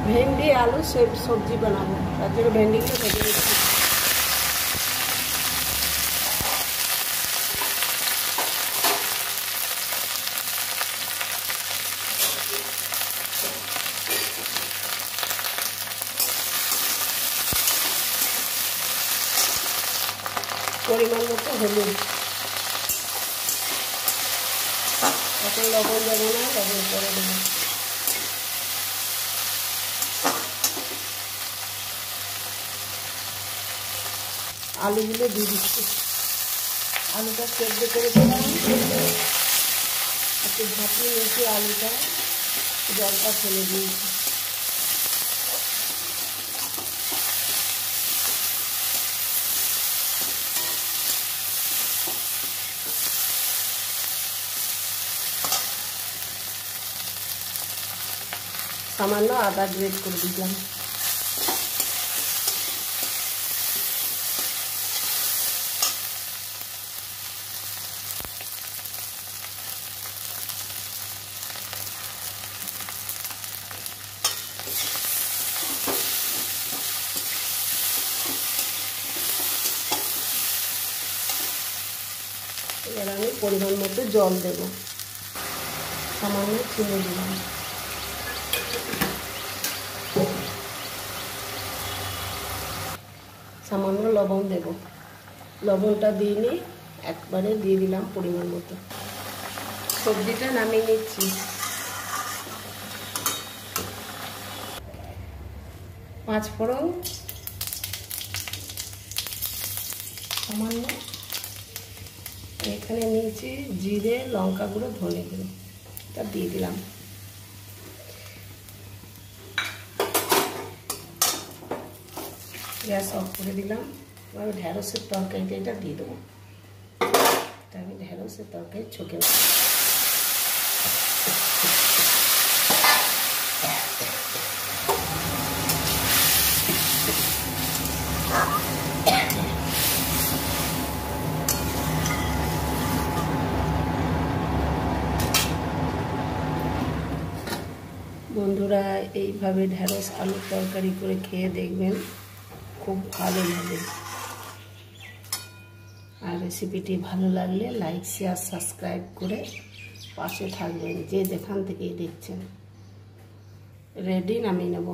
भेंडी आलू से सब्जी बनाबो तार जন্য भेंडीগুলো ভেজে নিচ্ছি। পরিমাণ মতো হলুদ, এখন লবণ দেবো না, লবণ করে দেবো। আলুগুলো দিয়ে দিচ্ছি। আলুটা সেদ্ধ করে দিলাম, একটু ঝাঁপিয়ে নিয়েছি, আলুটা জলটা ফেলে দিয়েছি। সামান্য আদা গ্রেট করে দিলাম। এবার আমি পরিমাণ মতো জল দেব, সামান্য চিনি দিলাম। সামান্য লবণ দেব, লবণটা দিয়ে নিয়ে একবারে দিয়ে দিলাম পরিমাণ মতো। সবজিটা নামিয়ে নিচ্ছি। পাঁচ ফোড়ন, সামান্য এখানে নিয়েছি জিরে, লঙ্কা গুঁড়ো, ধনে গুঁড়ো, এটা দিয়ে দিলাম। গ্যাস অফ করে দিলাম। আমি ঢেঁড়সের তরকারিটা এটা দিয়ে দেবো। এটা আমি ঢেঁড়সের তরকারি ছকে নেব। বন্ধুরা এইভাবে ঢেঁড়স আলুর তরকারি করে খেয়ে দেখবেন, খুব ভালো লাগে। আর রেসিপিটি ভালো লাগলে লাইক, শেয়ার, সাবস্ক্রাইব করে পাশে থাকবেন, যে যেখান থেকেই দেখছেন। রেডি, নামিয়ে নেব।